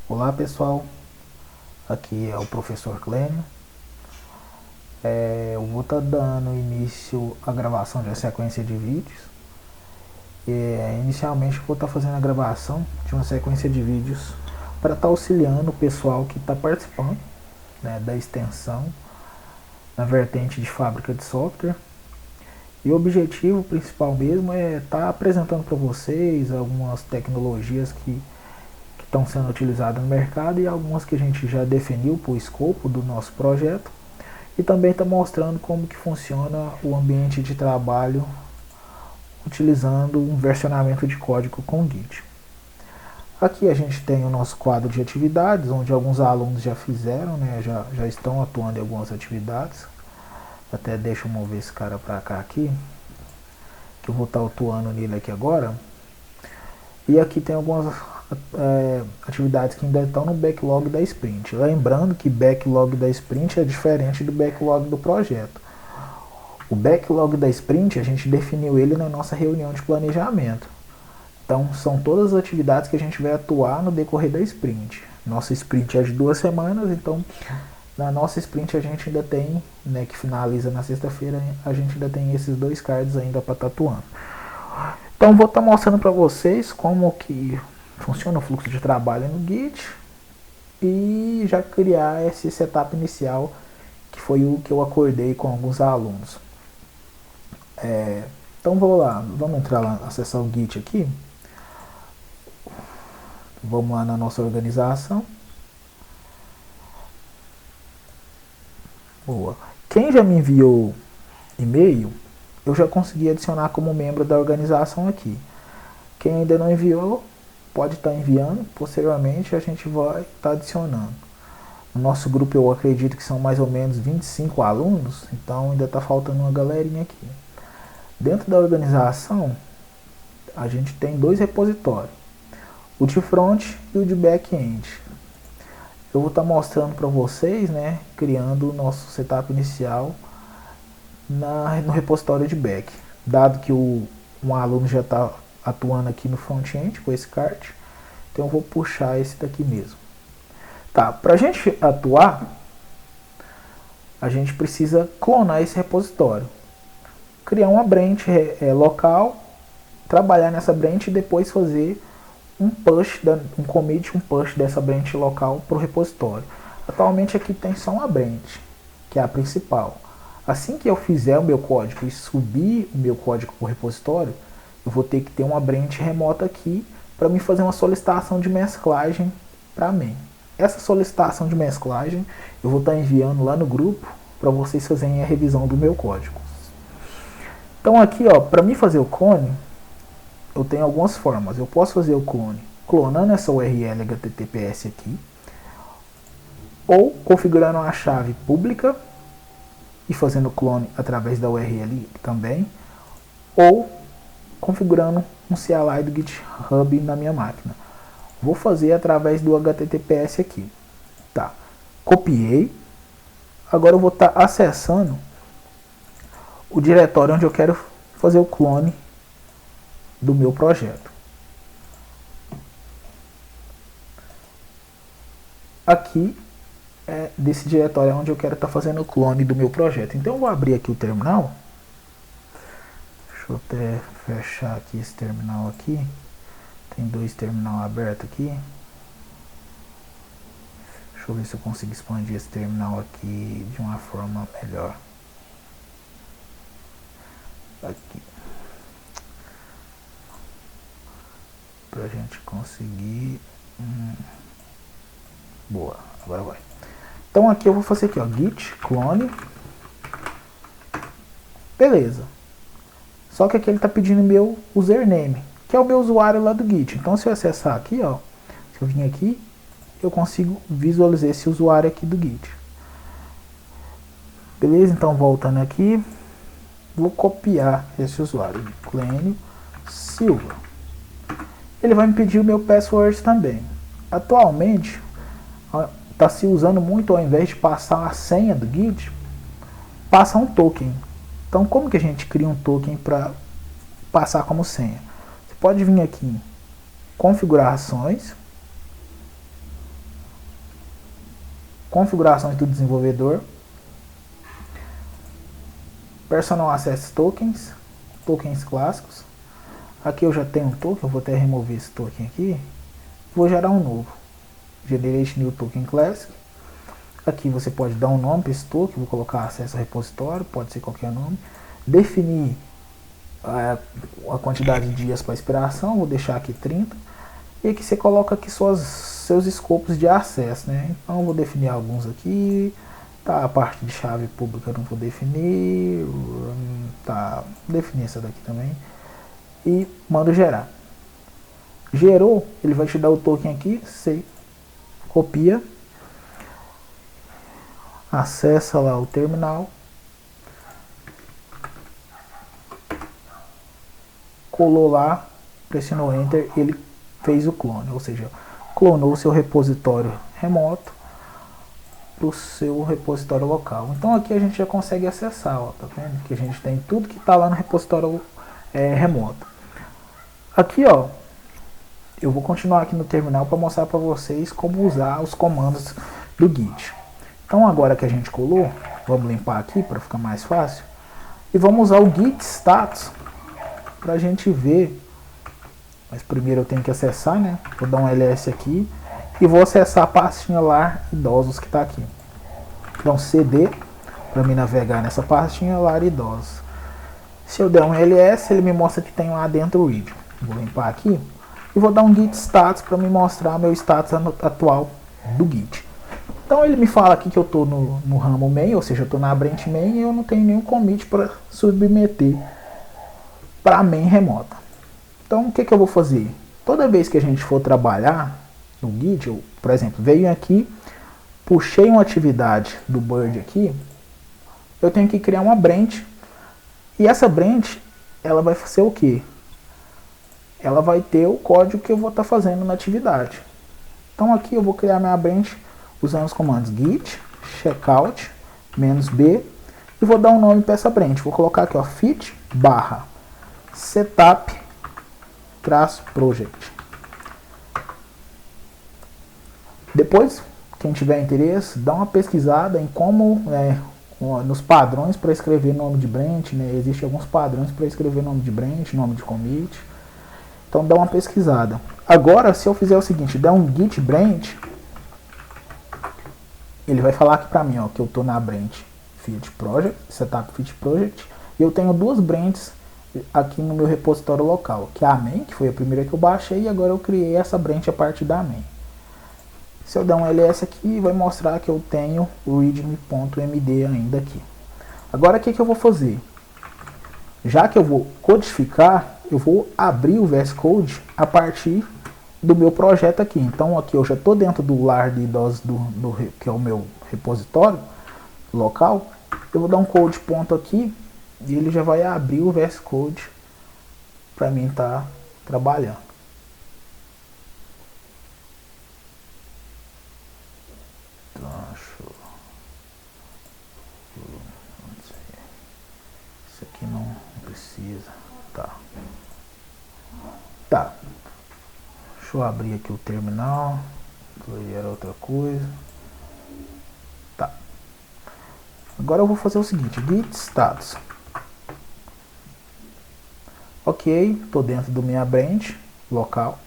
Olá pessoal, aqui é o professor Clênio. Eu vou estar dando início à gravação de uma sequência de vídeos. Inicialmente eu vou estar fazendo a gravação de uma sequência de vídeos para estar auxiliando o pessoal que está participando, né, da extensão na vertente de fábrica de software. E o objetivo principal mesmo é estar apresentando para vocês algumas tecnologias que estão sendo utilizadas no mercado e algumas que a gente já definiu para o escopo do nosso projeto. E também está mostrando como que funciona o ambiente de trabalho utilizando um versionamento de código com Git. Aqui a gente tem o nosso quadro de atividades, onde alguns alunos já fizeram, né, já estão atuando em algumas atividades. Até deixa eu mover esse cara para cá aqui, que eu vou estar atuando nele aqui agora. E aqui tem algumas atividades que ainda estão no backlog da sprint. Lembrando que backlog da sprint é diferente do backlog do projeto. O backlog da sprint a gente definiu ele na nossa reunião de planejamento. Então são todas as atividades que a gente vai atuar no decorrer da sprint. Nossa sprint é de 2 semanas, então na nossa sprint a gente ainda tem, né, que finaliza na sexta-feira, a gente ainda tem esses 2 cards ainda para estar atuando. Então vou estar mostrando para vocês como que funciona o fluxo de trabalho no Git e já criar esse setup inicial que foi o que eu acordei com alguns alunos. Então vamos entrar lá, acessar o Git aqui. Vamos lá na nossa organização. Boa. Quem já me enviou e-mail, eu já consegui adicionar como membro da organização aqui. Quem ainda não enviou, pode estar enviando. Posteriormente a gente vai estar adicionando. No nosso grupo eu acredito que são mais ou menos 25 alunos, então ainda está faltando uma galerinha aqui. Dentro da organização, a gente tem 2 repositórios, o de front e o de back-end. Eu vou estar mostrando para vocês, né, criando o nosso setup inicial no repositório de back. Dado que um aluno já está atuando aqui no front-end com esse card, então eu vou puxar esse daqui mesmo. Tá, para a gente atuar, a gente precisa clonar esse repositório. Criar uma branch local, trabalhar nessa branch e depois fazer um push, um commit, um push dessa branch local para o repositório. Atualmente aqui tem só uma branch, que é a principal. Assim que eu fizer o meu código e subir o meu código para o repositório, eu vou ter que ter uma branch remota aqui para me fazer uma solicitação de mesclagem para mim. Essa solicitação de mesclagem eu vou estar enviando lá no grupo para vocês fazerem a revisão do meu código. Então aqui, ó, para mim fazer o clone, eu tenho algumas formas. Eu posso fazer o clone clonando essa URL HTTPS aqui, ou configurando uma chave pública e fazendo clone através da URL também, ou configurando um CLI do GitHub na minha máquina. Vou fazer através do HTTPS aqui. Tá. Copiei. Agora eu vou estar acessando o diretório onde eu quero fazer o clone do meu projeto. Aqui é desse diretório onde eu quero estar fazendo o clone do meu projeto. Então eu vou abrir aqui o terminal. Deixa eu até fechar aqui esse terminal aqui. Tem 2 terminais abertos aqui. Deixa eu ver se eu consigo expandir esse terminal aqui de uma forma melhor. Aqui. Pra gente conseguir. Boa, agora vai. Então aqui eu vou fazer aqui, ó, git clone. Beleza. Só que aqui ele está pedindo meu username, que é o meu usuário lá do Git. Então se eu acessar aqui, ó, se eu vir aqui, eu consigo visualizar esse usuário aqui do Git. Beleza? Então voltando aqui, vou copiar esse usuário, Clênio Silva. Ele vai me pedir o meu password também. Atualmente, está se usando muito, ao invés de passar a senha do Git, passa um token. Então como que a gente cria um token para passar como senha? Você pode vir aqui em configurações, configurações do desenvolvedor, Personal Access Tokens, tokens clássicos. Aqui eu já tenho um token, eu vou até remover esse token aqui. Vou gerar um novo. Generate New Token Classic. Aqui você pode dar um nome para esse token, vou colocar acesso ao repositório, pode ser qualquer nome. Definir a quantidade de dias para expiração, vou deixar aqui 30. E aqui você coloca aqui seus escopos de acesso, né? Então eu vou definir alguns aqui. Tá, a parte de chave pública eu não vou definir. Tá, vou definir essa daqui também. E mando gerar. Gerou, ele vai te dar o token aqui, você copia, acessa lá o terminal, colou lá, pressionou Enter, ele fez o clone, ou seja, clonou o seu repositório remoto para o seu repositório local. Então aqui a gente já consegue acessar, ó, tá vendo? Que a gente tem tudo que está lá no repositório remoto. Aqui, ó, eu vou continuar aqui no terminal para mostrar para vocês como usar os comandos do Git. Então agora que a gente colou, vamos limpar aqui para ficar mais fácil. E vamos usar o Git status para a gente ver. Mas primeiro eu tenho que acessar, né? Vou dar um ls aqui e vou acessar a pastinha lar idosos que está aqui. Então cd para me navegar nessa pastinha lar idosos. Se eu der um ls, ele me mostra que tem lá dentro o read. Vou limpar aqui e vou dar um git status para me mostrar meu status atual do Git. Então ele me fala aqui que eu estou no ramo main, ou seja, eu estou na branch main e eu não tenho nenhum commit para submeter para a main remota. Então o que eu vou fazer? Toda vez que a gente for trabalhar no Git, eu, por exemplo, venho aqui, puxei uma atividade do Bird aqui, eu tenho que criar uma branch. E essa branch, ela vai ser o quê? Ela vai ter o código que eu vou estar fazendo na atividade. Então aqui eu vou criar minha branch usando os comandos git, checkout, -b, e vou dar um nome para essa branch. Vou colocar aqui, ó, fit barra setup -project. Depois, quem tiver interesse, dá uma pesquisada em como, nos padrões para escrever nome de branch, né? Existem alguns padrões para escrever nome de branch, nome de commit. Então dá uma pesquisada. Agora, se eu fizer o seguinte, der um git branch, ele vai falar aqui para mim, ó, que eu estou na branch fit project, setup fit project, e eu tenho duas branches aqui no meu repositório local, que é a main, que foi a primeira que eu baixei, e agora eu criei essa branch a partir da main. Se eu der um ls aqui, vai mostrar que eu tenho o readme.md ainda aqui. Agora o que eu vou fazer? Já que eu vou codificar, eu vou abrir o VS Code a partir do meu projeto aqui. Então aqui eu já estou dentro do lar de idosos que é o meu repositório local. Eu vou dar um code ponto aqui e ele já vai abrir o VS Code para mim estar trabalhando. Então, isso aqui não precisa. Tá. Deixa eu abrir aqui o terminal. Era outra coisa. Tá. Agora eu vou fazer o seguinte, git status. Ok, estou dentro do minha branch local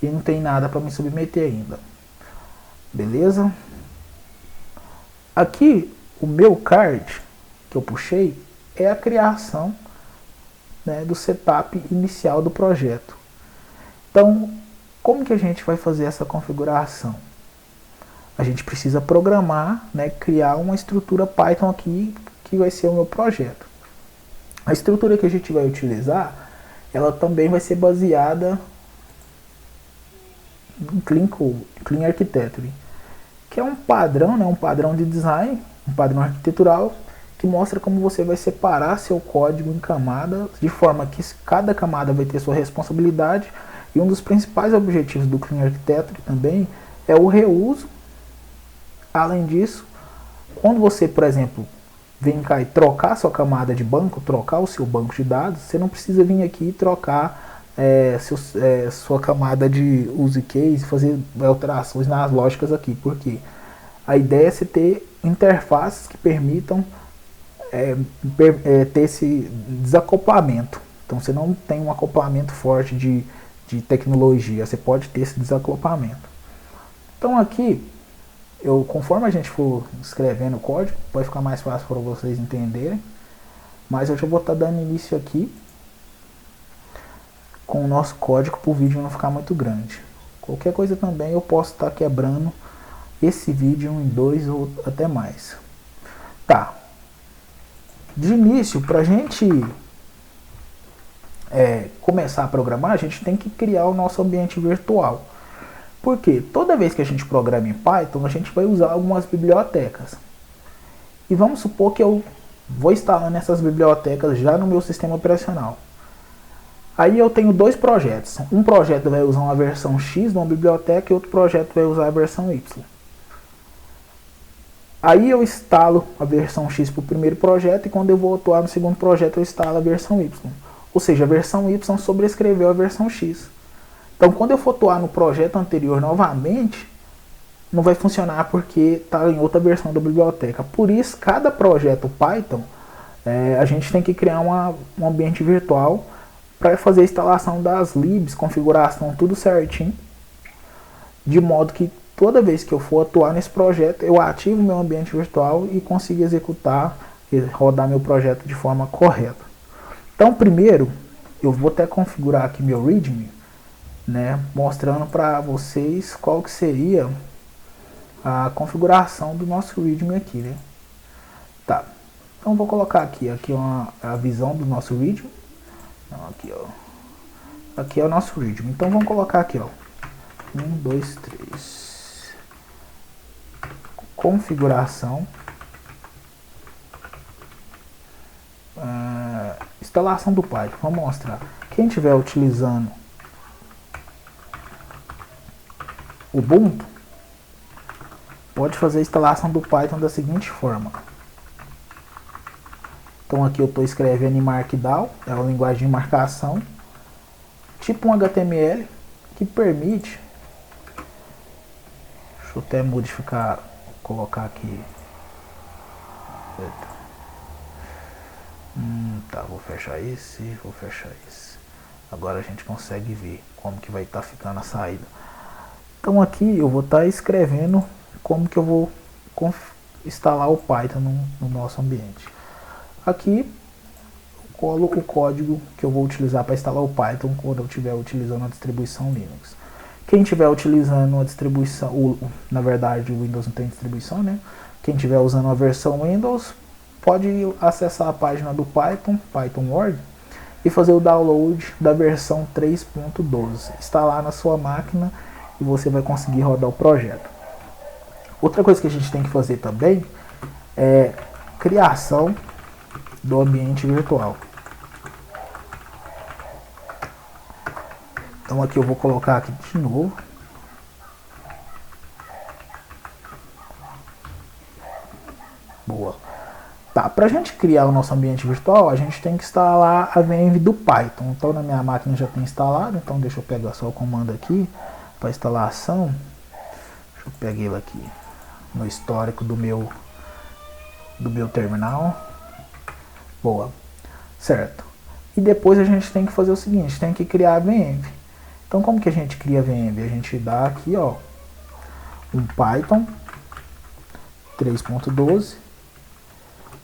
e não tem nada para me submeter ainda. Beleza? Aqui o meu card que eu puxei é a criação, né, do setup inicial do projeto. Então, como que a gente vai fazer essa configuração? A gente precisa programar, né, criar uma estrutura Python aqui que vai ser o meu projeto. A estrutura que a gente vai utilizar, ela também vai ser baseada em Clean Architecture, que é um padrão, né, um padrão de design, um padrão arquitetural, que mostra como você vai separar seu código em camadas, de forma que cada camada vai ter sua responsabilidade, e um dos principais objetivos do Clean Architecture também é o reuso. Além disso, quando você, por exemplo, vem cá e trocar sua camada de banco, trocar o seu banco de dados, você não precisa vir aqui e trocar sua camada de use case, fazer alterações nas lógicas aqui, porque A ideia é você ter interfaces que permitam ter esse desacoplamento. Então você não tem um acoplamento forte de tecnologia, você pode ter esse desacoplamento. Então aqui, conforme a gente for escrevendo o código, vai ficar mais fácil para vocês entenderem. Mas eu já vou estar dando início aqui com o nosso código para o vídeo não ficar muito grande. Qualquer coisa também eu posso estar quebrando esse vídeo em 2 ou até mais. Tá. De início, para a gente começar a programar, a gente tem que criar o nosso ambiente virtual. Porque toda vez que a gente programa em Python, a gente vai usar algumas bibliotecas. E vamos supor que eu vou instalando essas bibliotecas já no meu sistema operacional. Aí eu tenho 2 projetos. Um projeto vai usar uma versão X de uma biblioteca e outro projeto vai usar a versão Y. Aí eu instalo a versão X para o primeiro projeto e quando eu vou atuar no segundo projeto eu instalo a versão Y. Ou seja, a versão Y sobrescreveu a versão X. Então quando eu for atuar no projeto anterior novamente, não vai funcionar porque está em outra versão da biblioteca. Por isso, cada projeto Python, a gente tem que criar um ambiente virtual para fazer a instalação das libs, configuração, tudo certinho, de modo que toda vez que eu for atuar nesse projeto, eu ativo meu ambiente virtual e consigo executar e rodar meu projeto de forma correta. Então, primeiro, eu vou até configurar aqui meu README, né, mostrando para vocês qual que seria a configuração do nosso README aqui, né? Tá. Então, vou colocar aqui a visão do nosso README. Aqui, ó. Aqui é o nosso README. Então, vamos colocar aqui, ó. 1, 2, 3. Configuração. Instalação do Python. Vamos mostrar. Quem estiver utilizando o Ubuntu, pode fazer a instalação do Python da seguinte forma. Então aqui eu estou escrevendo em Markdown, é uma linguagem de marcação, tipo um HTML, que permite, deixa eu até modificar, colocar aqui, tá, vou fechar esse, agora a gente consegue ver como que vai estar ficando a saída. Então aqui eu vou estar escrevendo como que eu vou instalar o Python no nosso ambiente. Aqui eu colo o código que eu vou utilizar para instalar o Python quando eu estiver utilizando a distribuição Linux. Quem estiver utilizando a distribuição, na verdade o Windows não tem distribuição, né? Quem estiver usando a versão Windows pode acessar a página do Python, python.org, e fazer o download da versão 3.12. Instalar na sua máquina e você vai conseguir rodar o projeto. Outra coisa que a gente tem que fazer também é criação do ambiente virtual. Então aqui eu vou colocar aqui de novo. Boa. Tá, para a gente criar o nosso ambiente virtual, a gente tem que instalar a VM do Python. Então na minha máquina já tem instalado, então deixa eu pegar só o comando aqui para instalação. Deixa eu pegar ele aqui no histórico do meu terminal. Boa, certo. E depois a gente tem que fazer o seguinte, tem que criar a VM. Então como que a gente cria a VM? A gente dá aqui, ó, um Python 3.12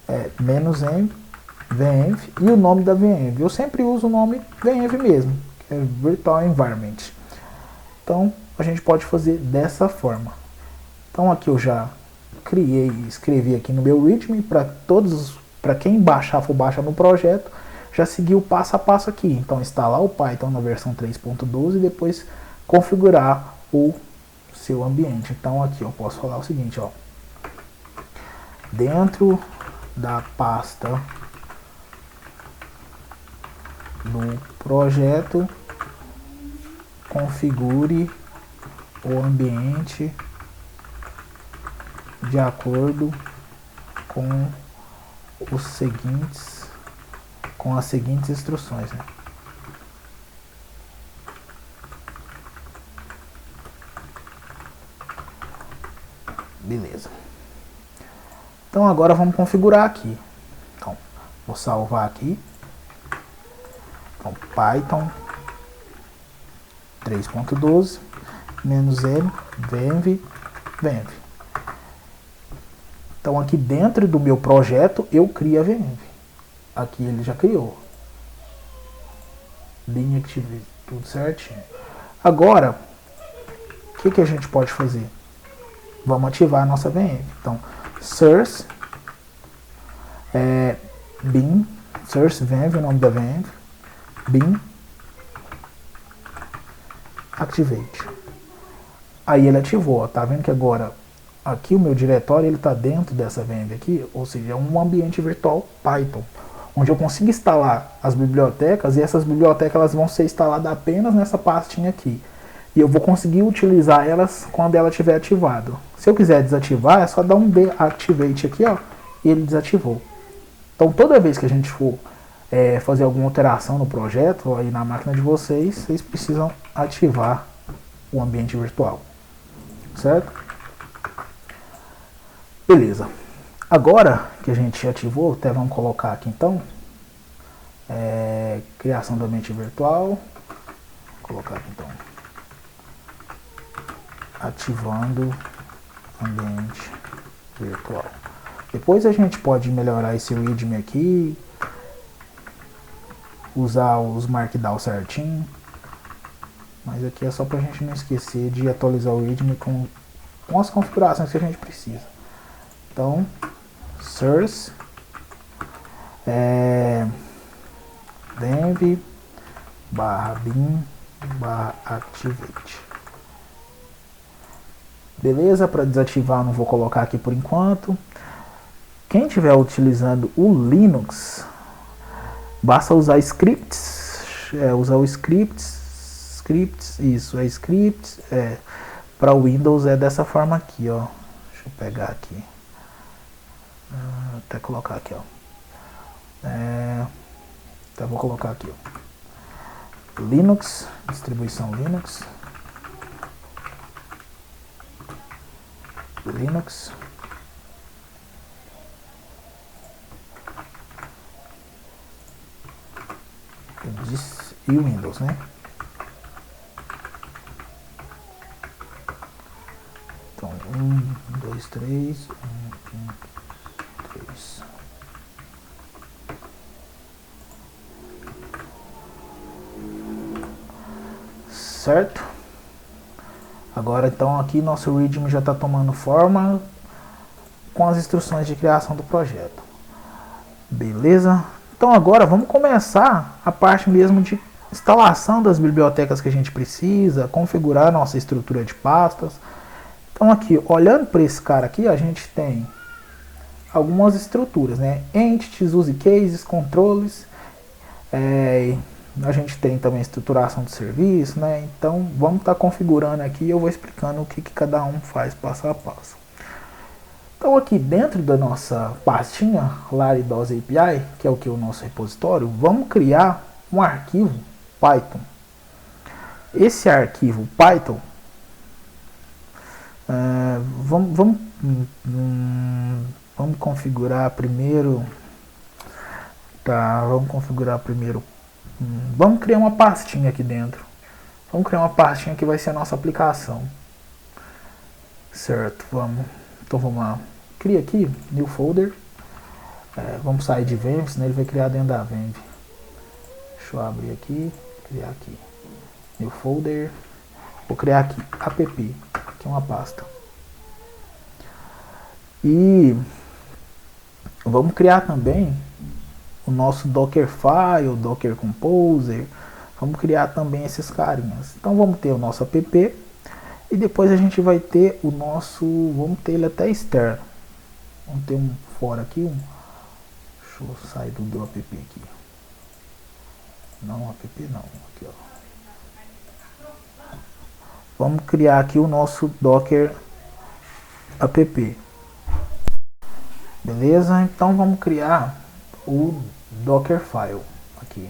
-m VM e o nome da VM. Eu sempre uso o nome VM mesmo, que é Virtual Environment. Então a gente pode fazer dessa forma. Então aqui eu já criei, escrevi aqui no meu README para quem for baixar no projeto, já seguiu o passo a passo aqui. Então instalar o Python na versão 3.12 e depois configurar o seu ambiente. Então aqui eu posso falar o seguinte, ó, dentro da pasta do projeto, configure o ambiente de acordo com as seguintes instruções, né? Beleza. Então agora vamos configurar aqui. Então, vou salvar aqui. Então, Python 3.12 -n venv. Então aqui dentro do meu projeto eu crio a venv. Aqui ele já criou. Linha activate, tudo certinho. Agora, o que a gente pode fazer? Vamos ativar a nossa venv. Então, source bin, source venv, o nome da venv, bin activate. Aí ele ativou, ó, tá vendo que agora aqui o meu diretório ele está dentro dessa venv aqui, ou seja, é um ambiente virtual Python, onde eu consigo instalar as bibliotecas, e essas bibliotecas elas vão ser instaladas apenas nessa pastinha aqui. E eu vou conseguir utilizar elas quando ela estiver ativado. Se eu quiser desativar, é só dar um deactivate aqui, ó, e ele desativou. Então toda vez que a gente for fazer alguma alteração no projeto, aí na máquina de vocês, vocês precisam ativar o ambiente virtual. Certo? Beleza. Agora que a gente ativou, até vamos colocar aqui então, criação do ambiente virtual. Vou colocar aqui então, ativando ambiente virtual. Depois a gente pode melhorar esse readme aqui, usar os markdown certinho, mas aqui é só para a gente não esquecer de atualizar o readme com as configurações que a gente precisa. Então, source venv /bin /activate. Beleza, para desativar não vou colocar aqui por enquanto. Quem estiver utilizando o Linux, basta usar scripts, usar o scripts, isso, scripts, para o Windows é dessa forma aqui, ó. Deixa eu pegar aqui, até colocar aqui, ó. Então vou colocar aqui, ó. Linux, distribuição Linux, e o Windows, né? Então, 1, 2, 3, 1, 3. Certo? Agora então aqui nosso readme já está tomando forma com as instruções de criação do projeto. Beleza? Então agora vamos começar a parte mesmo de instalação das bibliotecas que a gente precisa, configurar nossa estrutura de pastas. Então aqui, olhando para esse cara aqui, a gente tem algumas estruturas, né? Entities, use cases, controles, a gente tem também estruturação de serviço, né? Então vamos estar configurando aqui e eu vou explicando o que cada um faz passo a passo. Então aqui dentro da nossa pastinha Laridos API, que é o que o nosso repositório, vamos criar um arquivo Python. Esse arquivo Python, vamos configurar primeiro, vamos criar uma pastinha aqui dentro. Vamos criar uma pastinha que vai ser a nossa aplicação. Certo, então vamos lá. Cria aqui, new folder. Vamos sair de venv, senão ele vai criar dentro da venv. Deixa eu abrir aqui, criar aqui. New folder. Vou criar aqui, app, que é uma pasta. E vamos criar também o nosso Dockerfile, Docker Composer. Vamos criar também esses carinhas. Então vamos ter o nosso app e depois a gente vai ter o nosso, vamos ter ele até externo. Vamos ter um fora aqui, deixa eu sair do app aqui. Não, app não, aqui ó. Vamos criar aqui o nosso Docker app. Beleza? Então vamos criar o Dockerfile aqui,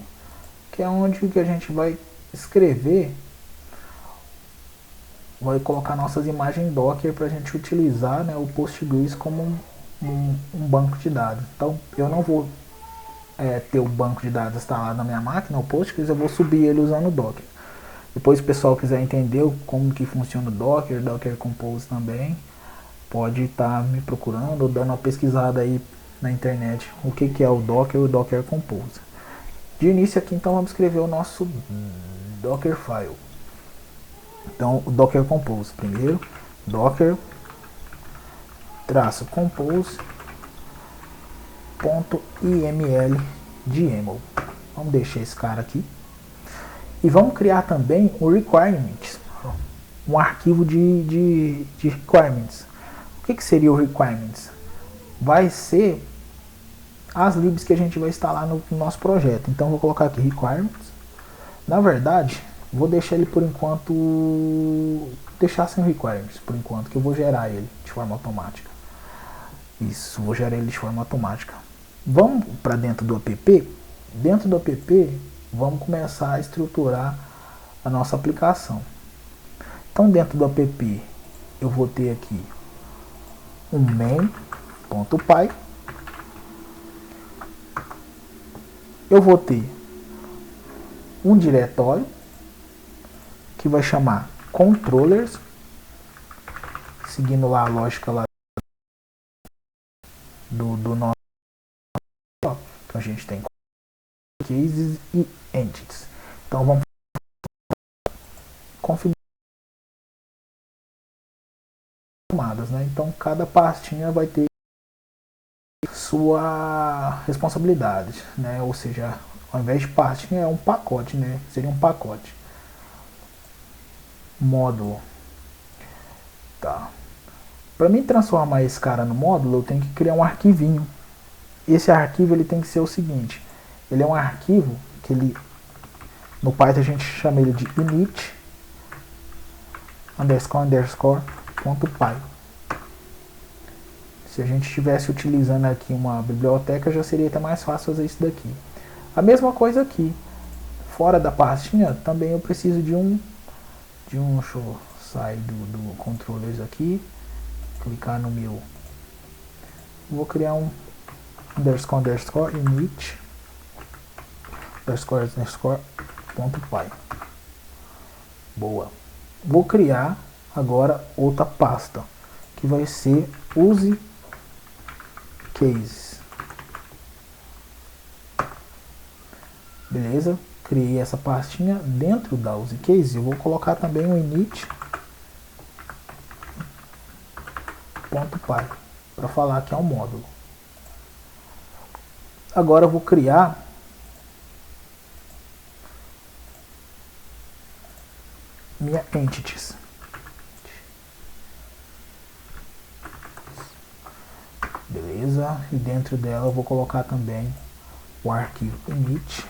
que é onde que a gente vai escrever vai colocar nossas imagens Docker para a gente utilizar, né, o Postgres como um banco de dados. Então eu não vou ter o banco de dados instalado na minha máquina, o Postgres, eu vou subir ele usando o Docker. Depois, se o pessoal quiser entender como que funciona o Docker, Docker Compose também, pode estar me procurando ou dando uma pesquisada aí na internet o que é o Docker e o Docker Compose. De início aqui, então, vamos escrever o nosso Dockerfile. Então, o Docker Compose primeiro, Docker compose.iml de YAML. Vamos deixar esse cara aqui. E vamos criar também o requirements, um arquivo de requirements. O que seria o requirements? Vai ser as libs que a gente vai instalar no nosso projeto. Então vou colocar aqui requirements. Na verdade, vou deixar ele por enquanto, deixar sem requirements por enquanto, que eu vou gerar ele de forma automática. Isso, vou gerar ele de forma automática. Vamos para dentro do app. Dentro do app, vamos começar a estruturar a nossa aplicação. Então dentro do app eu vou ter aqui um main.py, eu vou ter um diretório que vai chamar controllers, seguindo lá a lógica lá do nosso. Então a gente tem cases e entities. Então vamos configurar, né? Então cada pastinha vai ter sua responsabilidade, né? Ou seja, ao invés de pastinha é um pacote, né? Seria um pacote. Módulo. Tá. Para mim transformar esse cara no módulo, eu tenho que criar um arquivinho. Esse arquivo ele tem que ser o seguinte: ele é um arquivo que ele, no Python a gente chama ele de init __.py. Se a gente estivesse utilizando aqui uma biblioteca, já seria até mais fácil fazer isso daqui. A mesma coisa aqui. Fora da pastinha, também eu preciso de um deixa eu sair do controllers aqui, clicar no meu. Vou criar um __init __.py. Boa. Vou criar agora outra pasta, que vai ser use cases. Beleza? Criei essa pastinha. Dentro da use case eu vou colocar também o init.py para falar que é um módulo. Agora eu vou criar minha entities. Beleza? E dentro dela eu vou colocar também o arquivo init.py.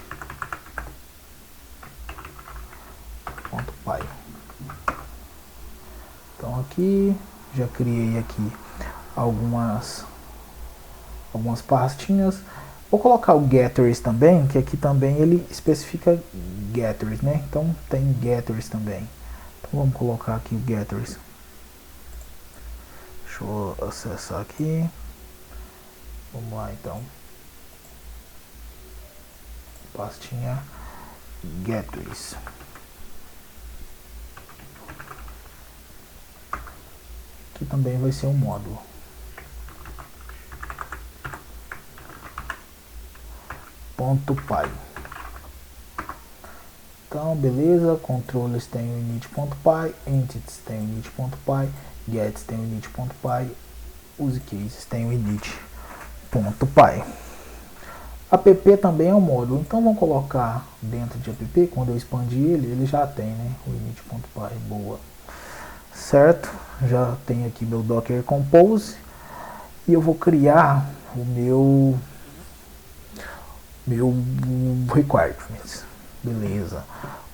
Então aqui já criei aqui algumas pastinhas. Vou colocar o getters também, que aqui também ele especifica getters, né? Então tem getters também. Então vamos colocar aqui o getters. Deixa eu acessar aqui. Vamos lá então. Pastinha getters. Que também vai ser um módulo. .py. Então, beleza, controllers tem o init.py, entities tem o init.py, gets tem o init.py, use cases tem o init.py. App também é um módulo, então vamos colocar dentro de app, quando eu expandir ele já tem, né, o init.py. Boa. Certo? Já tem aqui meu Docker Compose e eu vou criar o meu requirements. Beleza.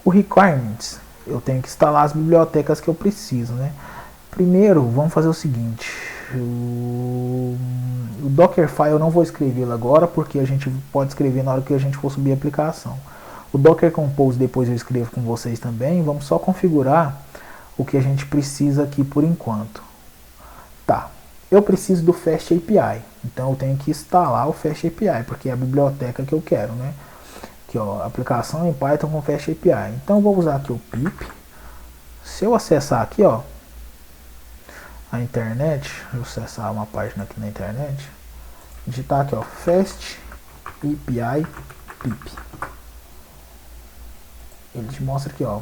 O requirements, eu tenho que instalar as bibliotecas que eu preciso, né? Primeiro, vamos fazer o seguinte. O Dockerfile eu não vou escrevê-lo agora, porque a gente pode escrever na hora que a gente for subir a aplicação. O Docker Compose depois eu escrevo com vocês também. Vamos só configurar o que a gente precisa aqui por enquanto. Tá, eu preciso do Fast API, então eu tenho que instalar o Fast API, porque é a biblioteca que eu quero, né? Aqui, ó, aplicação em Python com Fast API. Então eu vou usar aqui o pip. Se eu acessar aqui, ó, a internet, eu acessar uma página aqui na internet, digitar aqui, ó, Fast API pip. Ele te mostra aqui, ó,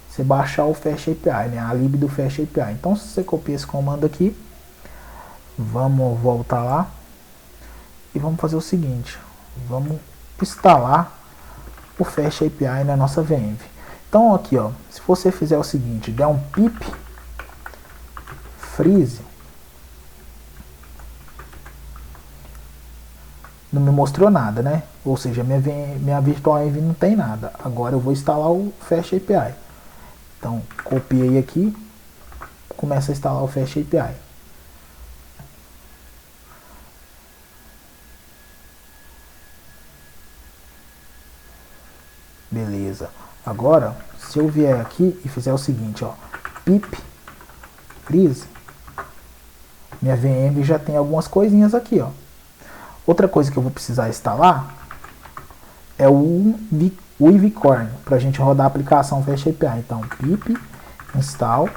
você baixar o Fast API, né, a lib do Fast API. Então se você copia esse comando aqui, vamos voltar lá e vamos fazer o seguinte, vamos instalar o Fast API na nossa VEnv. Então aqui, ó, se você fizer o seguinte, der um pip freeze, não me mostrou nada, né? Ou seja, minha virtual env não tem nada. Agora eu vou instalar o Fast API. Então, copiei aqui, começa a instalar o Fast API. Beleza. Agora, se eu vier aqui e fizer o seguinte, ó, pip freeze, minha VM já tem algumas coisinhas aqui, ó. Outra coisa que eu vou precisar instalar é o ivcorn, para a gente rodar a aplicação Fast API. Então, pip install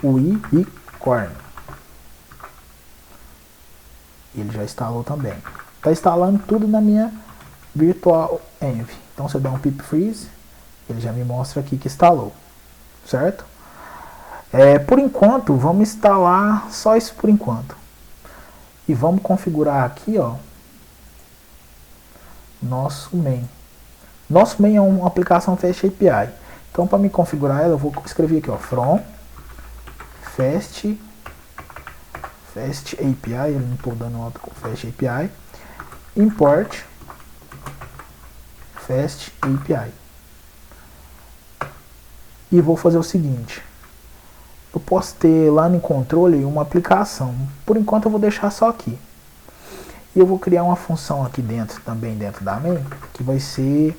o ivcorn. Ele já instalou também. Está instalando tudo na minha virtual env. Então, se eu der um pip freeze, ele já me mostra aqui que instalou, certo? Por enquanto, vamos instalar só isso por enquanto. E vamos configurar aqui, ó, nosso main. Nosso main é uma aplicação Fast API. Então, para me configurar ela, eu vou escrever aqui, ó, from Fast API, ele não estou dando nota com Fast API, import Fast API. E vou fazer o seguinte, eu posso ter lá no controle uma aplicação. Por enquanto eu vou deixar só aqui. E eu vou criar uma função aqui dentro, também dentro da main, que vai ser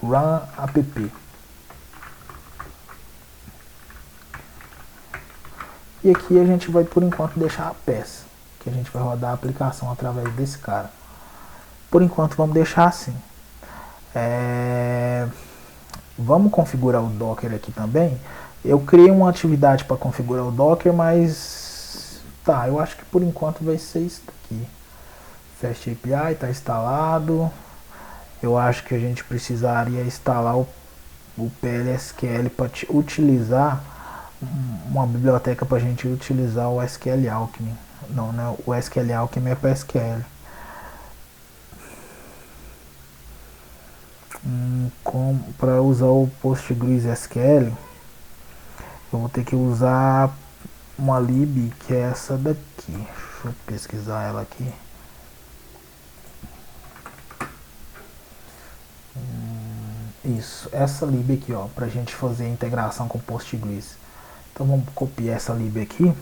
run app. E aqui a gente vai, por enquanto, deixar a peça, que a gente vai rodar a aplicação através desse cara. Por enquanto vamos deixar assim. Vamos configurar o Docker aqui também. Eu criei uma atividade para configurar o Docker, mas tá, eu acho que por enquanto vai ser isso aqui. Fast API está instalado. Eu acho que a gente precisaria instalar o PLSQL para utilizar uma biblioteca para a gente utilizar o SQL Alchemy. Não, né? O SQL Alchemy é para SQL. Para usar o PostgreSQL, eu vou ter que usar uma lib que é essa daqui. Deixa eu pesquisar ela aqui. Isso, essa lib aqui, ó, pra gente fazer a integração com o Postgres. Então vamos copiar essa lib aqui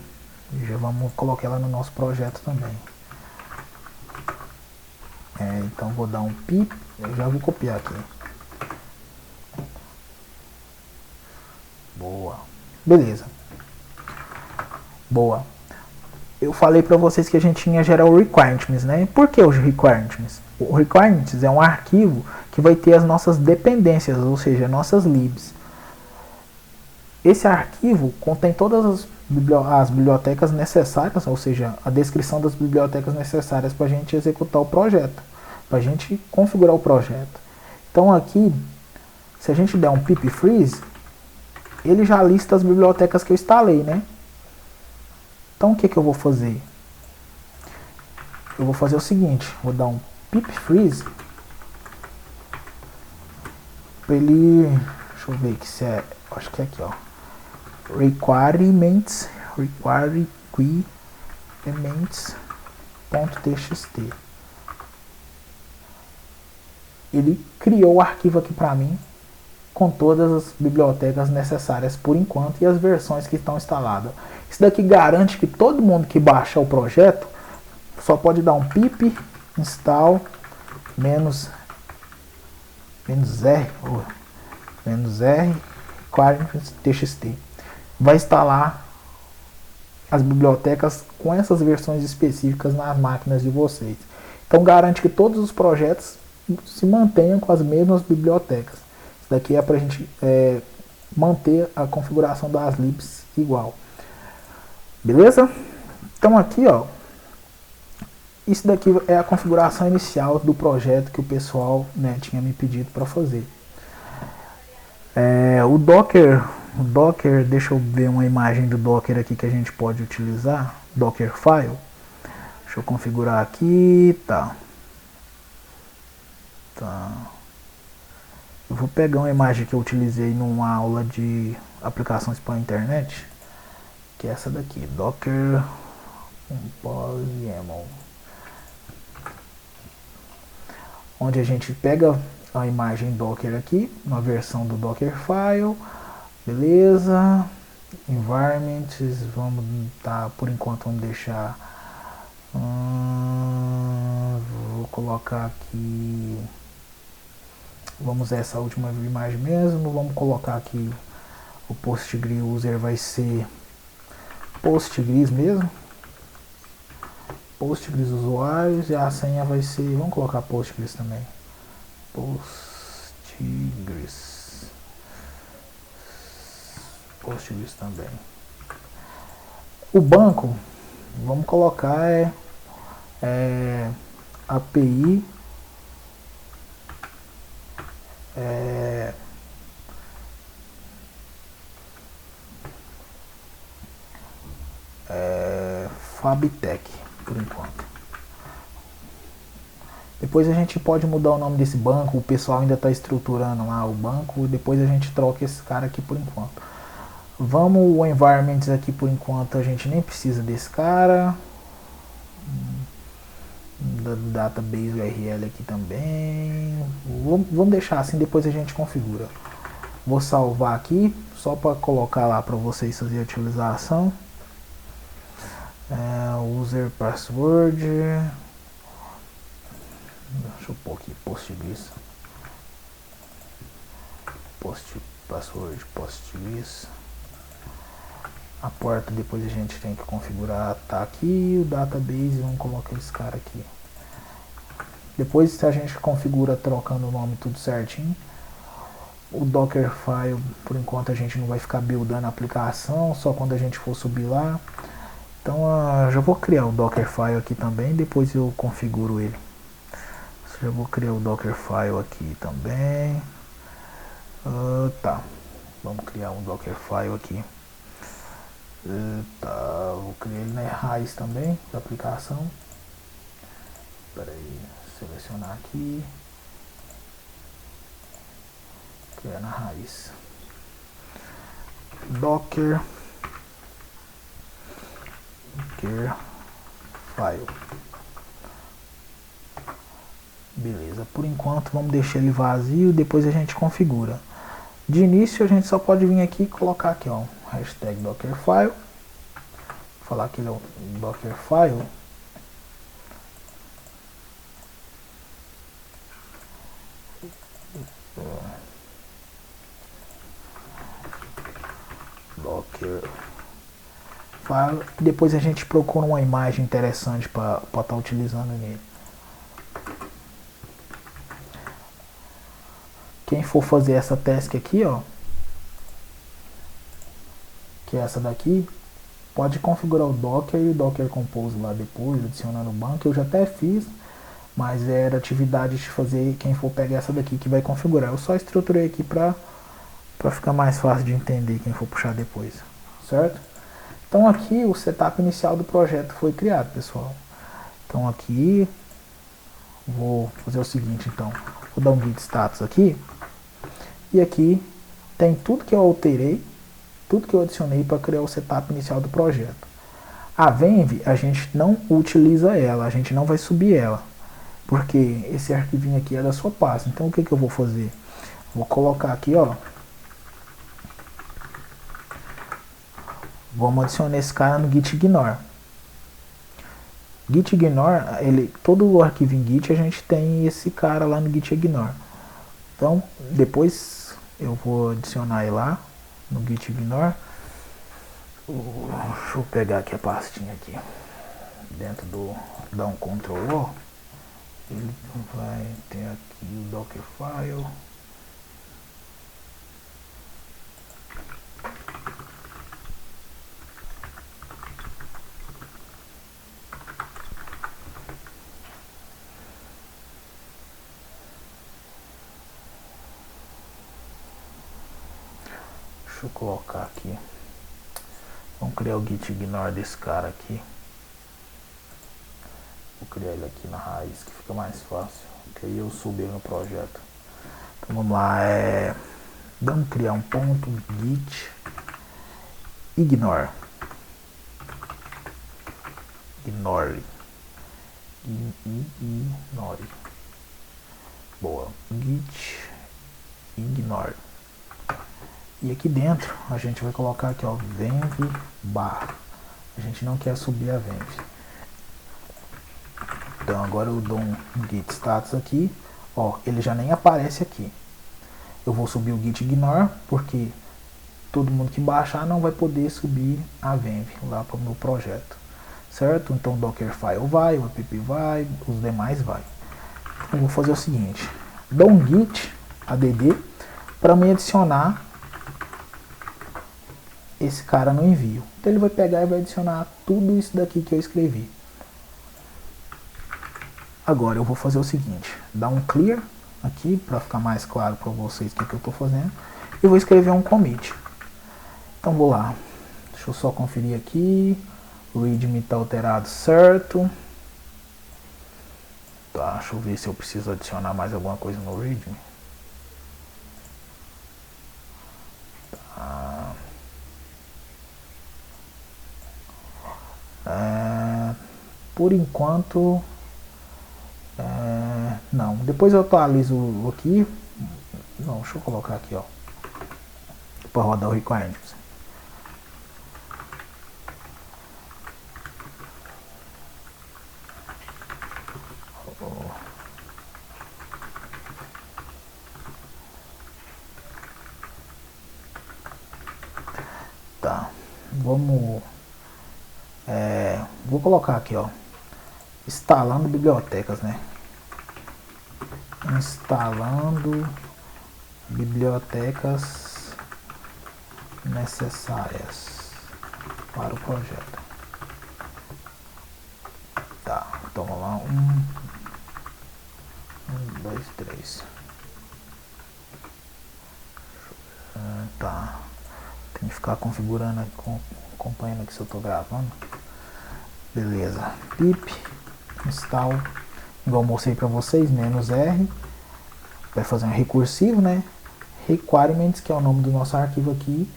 e já vamos colocar ela no nosso projeto também. Então vou dar um pip, eu já vou copiar aqui. Boa. Beleza. Boa. Eu falei para vocês que a gente ia gerar o requirements, né? Por que os requirements? O requirements é um arquivo que vai ter as nossas dependências, ou seja, nossas libs. Esse arquivo contém todas as bibliotecas necessárias, ou seja, a descrição das bibliotecas necessárias para a gente executar o projeto, para a gente configurar o projeto. Então aqui, se a gente der um pip freeze, ele já lista as bibliotecas que eu instalei, né? Então o que eu vou fazer? Eu vou fazer o seguinte, vou dar um pip freeze para ele, deixa eu ver que se é, acho que é aqui, ó, requirements.txt. Ele criou o arquivo aqui para mim com todas as bibliotecas necessárias por enquanto e as versões que estão instaladas. Isso daqui garante que todo mundo que baixar o projeto só pode dar um pip install -r quartz.txt. Vai instalar as bibliotecas com essas versões específicas nas máquinas de vocês. Então garante que todos os projetos se mantenham com as mesmas bibliotecas. Isso daqui é para a gente manter a configuração das libs igual. Beleza? Então aqui, ó, isso daqui é a configuração inicial do projeto que o pessoal, né, tinha me pedido para fazer. O Docker, deixa eu ver uma imagem do Docker aqui que a gente pode utilizar. Dockerfile. Deixa eu configurar aqui, tá. Eu vou pegar uma imagem que eu utilizei numa aula de aplicações para a internet, que é essa daqui, Docker Compose YAML, onde a gente pega a imagem Docker aqui, uma versão do Dockerfile, beleza, environments, vamos por enquanto vamos deixar, vou colocar aqui, vamos usar essa última imagem mesmo, vamos colocar aqui o Postgres user vai ser Postgres mesmo, Postgres usuários, e a senha vai ser, vamos colocar Postgres também, Postgres também. O banco, vamos colocar API Fabtech por enquanto. Depois a gente pode mudar o nome desse banco, o pessoal ainda está estruturando lá o banco, depois a gente troca esse cara aqui por enquanto. Vamos, o environments aqui por enquanto a gente nem precisa desse cara. Da database URL aqui também. Vamos deixar assim, depois a gente configura. Vou salvar aqui, só para colocar lá para vocês fazer a utilização. User password. Deixa eu pôr aqui Postgres. Password Postgres. A porta depois a gente tem que configurar, tá aqui, o database, vamos colocar esse cara aqui. Depois a gente configura trocando o nome tudo certinho. O Dockerfile, por enquanto a gente não vai ficar buildando a aplicação, só quando a gente for subir lá. Então já vou criar o Dockerfile aqui também, depois eu configuro ele. Já vou criar o Dockerfile aqui também. Tá, vamos criar um Dockerfile aqui. Vou criar ele na raiz também da aplicação. Espera aí, selecionar aqui, criar na raiz. Dockerfile. Beleza, por enquanto vamos deixar ele vazio, depois a gente configura. De início a gente só pode vir aqui e colocar aqui, ó, hashtag Dockerfile. Vou falar que ele é o Dockerfile. Dockerfile. Depois a gente procura uma imagem interessante para estar utilizando nele. Quem for fazer essa task aqui, ó, que é essa daqui, pode configurar o Docker e o Docker Compose lá depois, adicionando o banco. Eu já até fiz, mas era atividade de fazer quem for pegar essa daqui que vai configurar. Eu só estruturei aqui para ficar mais fácil de entender quem for puxar depois, certo? Então aqui o setup inicial do projeto foi criado, pessoal. Então aqui vou fazer o seguinte, então vou dar um git status aqui, e aqui tem tudo que eu alterei, tudo que eu adicionei para criar o setup inicial do projeto. A Venv, a gente não utiliza ela, a gente não vai subir ela, porque esse arquivinho aqui é da sua pasta. Então o que eu vou fazer? Vou colocar aqui, ó, vamos adicionar esse cara no git ignore. Git ignore, todo o arquivo em git a gente tem esse cara lá no git ignore. Então depois eu vou adicionar ele lá, no git ignore. Deixa eu pegar aqui a pastinha aqui. Dentro do... Dá um Ctrl O. Ele vai ter aqui o Dockerfile. Deixa eu colocar aqui. Vamos criar o git ignore desse cara aqui. Vou criar ele aqui na raiz, que fica mais fácil. Que aí eu subo ele no projeto. Então vamos lá. Vamos criar um ponto git ignore. Ignore. Ignore. Boa. Git ignore. E aqui dentro a gente vai colocar aqui, ó, venv bar. A gente não quer subir a venv. Então agora eu dou um git status aqui, ó, ele já nem aparece aqui. Eu vou subir o git ignore porque todo mundo que baixar não vai poder subir a venv lá para o meu projeto, certo? Então o Dockerfile vai, o app vai, os demais vai. Eu vou fazer o seguinte, dou um git add para me adicionar esse cara no envio. Então ele vai pegar e vai adicionar tudo isso daqui que eu escrevi. Agora eu vou fazer o seguinte, dar um clear aqui para ficar mais claro para vocês o que eu estou fazendo. E vou escrever um commit. Então vou lá, deixa eu só conferir aqui, o readme está alterado certo. Tá, deixa eu ver se eu preciso adicionar mais alguma coisa no readme. Tá. Por enquanto não, depois eu atualizo aqui. Não, deixa eu colocar aqui, ó, para rodar o requirements. Tá, vamos vou colocar aqui, ó, instalando bibliotecas, né? Instalando bibliotecas necessárias para o projeto. Tá, então vamos lá, 1, 2, 3. Tá, tem que ficar configurando, acompanhando aqui se eu tô gravando. Beleza, pip install, igual eu mostrei para vocês, -R, vai fazer um recursivo, né? Requirements, que é o nome do nosso arquivo aqui.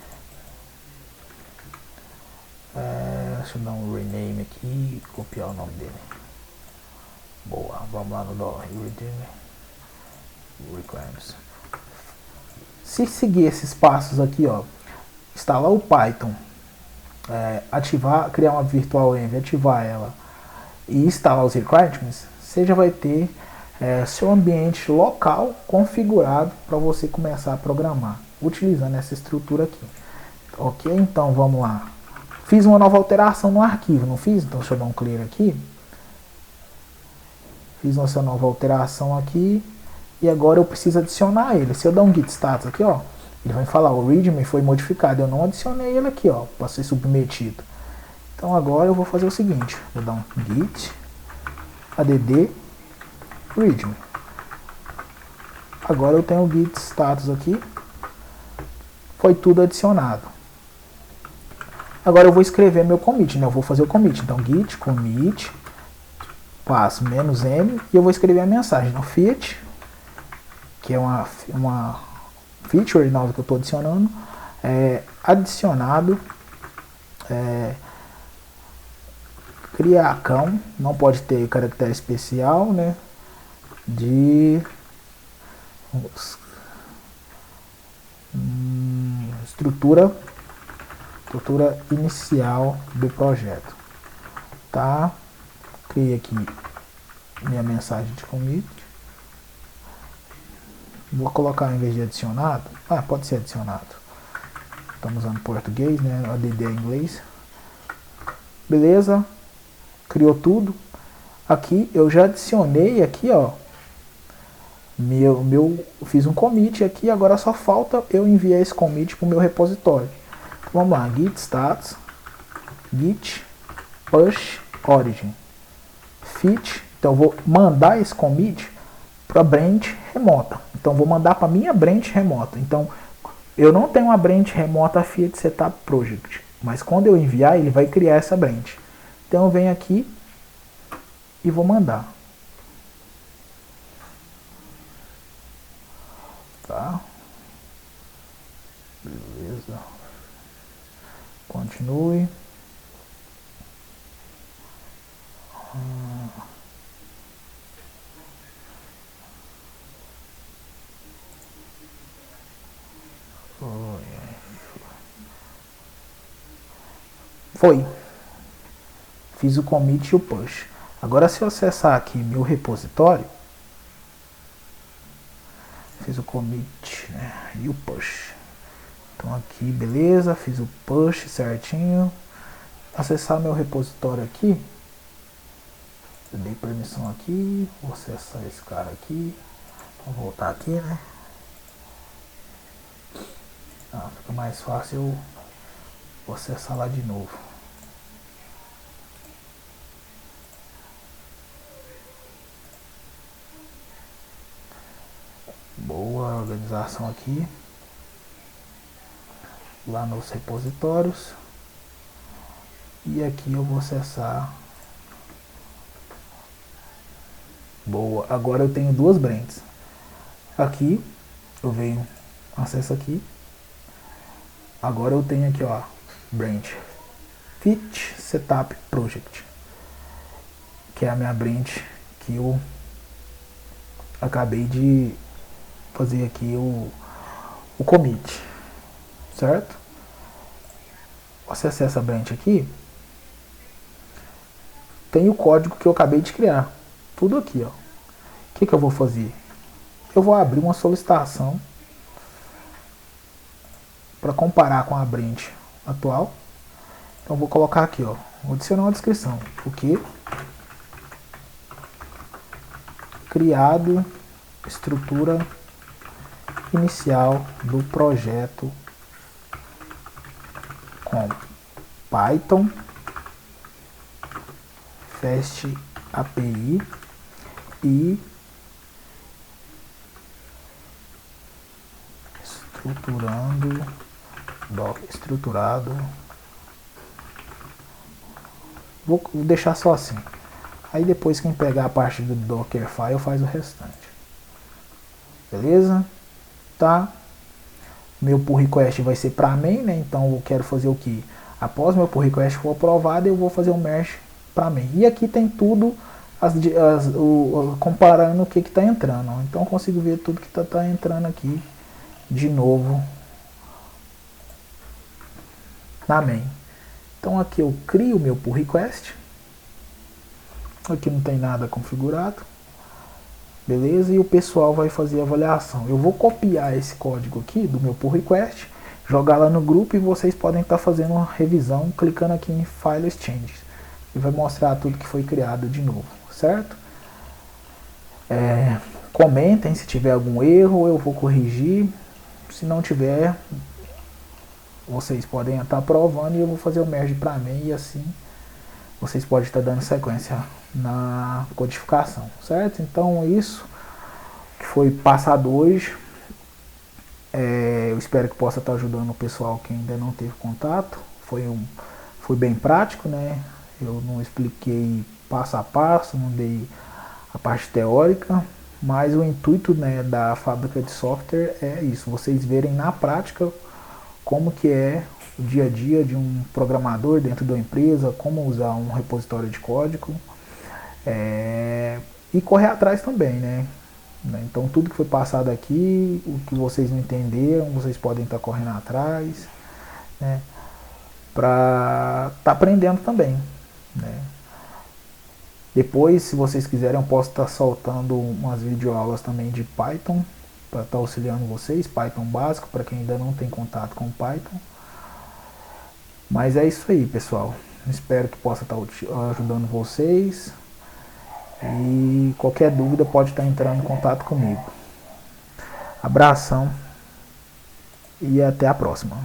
Deixa eu dar um rename aqui e copiar o nome dele. Boa, vamos lá no requirements. Se seguir esses passos aqui, ó, instalar o Python, ativar, criar uma virtual env, ativar ela e instalar os requirements, você já vai ter seu ambiente local configurado para você começar a programar, utilizando essa estrutura aqui. Ok, então vamos lá. Fiz uma nova alteração no arquivo, não fiz? Então deixa eu dar um clear aqui. Fiz essa nova alteração aqui e agora eu preciso adicionar ele. Se eu dar um git status aqui, ó, ele vai falar, o readme foi modificado, eu não adicionei ele aqui, ó, para ser submetido. Então agora eu vou fazer o seguinte, vou dar um git add readme. Agora eu tenho o git status aqui, foi tudo adicionado. Agora eu vou escrever meu commit, né? Eu vou fazer o commit, então git commit, passo -m e eu vou escrever a mensagem no feat, que é uma feature nova que eu estou adicionando, adicionado, criar cão, não pode ter caractere especial, né, de estrutura inicial do projeto, tá? Criei aqui minha mensagem de commit. Vou colocar em vez de adicionado, pode ser adicionado. estamos usando português, né? ADD é inglês. Beleza, criou tudo. Aqui eu já adicionei aqui, ó, fiz um commit aqui, agora só falta eu enviar esse commit para o meu repositório. Vamos lá, git status, git push origin, fit. Então eu vou mandar esse commit para a branch remota. Então vou mandar para minha branch remota. Então eu não tenho uma branch remota Fiat Setup Project, mas quando eu enviar ele vai criar essa branch. Então eu venho aqui e vou mandar. Tá? Beleza. Continue. Foi. Fiz o commit e o push. Agora se eu acessar aqui meu repositório, fiz o commit, né, e o push. Então aqui, beleza, fiz o push certinho. Acessar meu repositório aqui. Eu dei permissão aqui, vou acessar esse cara aqui. Vou voltar aqui, né? Fica mais fácil eu vou acessar lá de novo. Boa organização aqui. Lá nos repositórios. E aqui eu vou acessar. Boa. Agora eu tenho duas branches. Aqui eu venho, acesso aqui. Agora eu tenho aqui, ó, branch Fit Setup Project, que é a minha branch que eu acabei de fazer aqui o commit, certo? Acessar essa branch aqui, tem o código que eu acabei de criar, tudo aqui, ó. O que eu vou fazer? Eu vou abrir uma solicitação para comparar com a branch atual. Então vou colocar aqui, ó, vou adicionar uma descrição, o que criado estrutura inicial do projeto com Python, Fast API e estruturado. Vou deixar só assim. Aí depois quem pegar a parte do Dockerfile faz o restante. Beleza? Tá? Meu pull request vai ser para main, né? Então eu quero fazer o que? Após meu pull request for aprovado, eu vou fazer o merge para main. E aqui tem tudo comparando o que está entrando. Então eu consigo ver tudo que tá entrando aqui de novo na main. Então aqui eu crio meu pull request. Aqui não tem nada configurado. Beleza? E o pessoal vai fazer a avaliação. Eu vou copiar esse código aqui do meu pull request, jogar lá no grupo e vocês podem estar fazendo uma revisão clicando aqui em File Changes. E vai mostrar tudo que foi criado de novo, certo? Comentem se tiver algum erro, eu vou corrigir. Se não tiver, vocês podem estar aprovando e eu vou fazer o merge para mim e assim vocês podem estar dando sequência na codificação, certo? Então isso que foi passado hoje, eu espero que possa estar ajudando o pessoal que ainda não teve contato. Foi bem prático, né? Eu não expliquei passo a passo, não dei a parte teórica, mas o intuito, né, da fábrica de software é isso, vocês verem na prática como que é o dia a dia de um programador dentro da empresa, como usar um repositório de código, e correr atrás também, né? Então tudo que foi passado aqui, o que vocês não entenderam, vocês podem estar correndo atrás, né? Para estar aprendendo também, né? Depois, se vocês quiserem, eu posso estar soltando umas videoaulas também de Python, para estar auxiliando vocês, Python básico, para quem ainda não tem contato com Python. Mas é isso aí, pessoal. Espero que possa estar ajudando vocês. E qualquer dúvida pode estar entrando em contato comigo. Abração e até a próxima.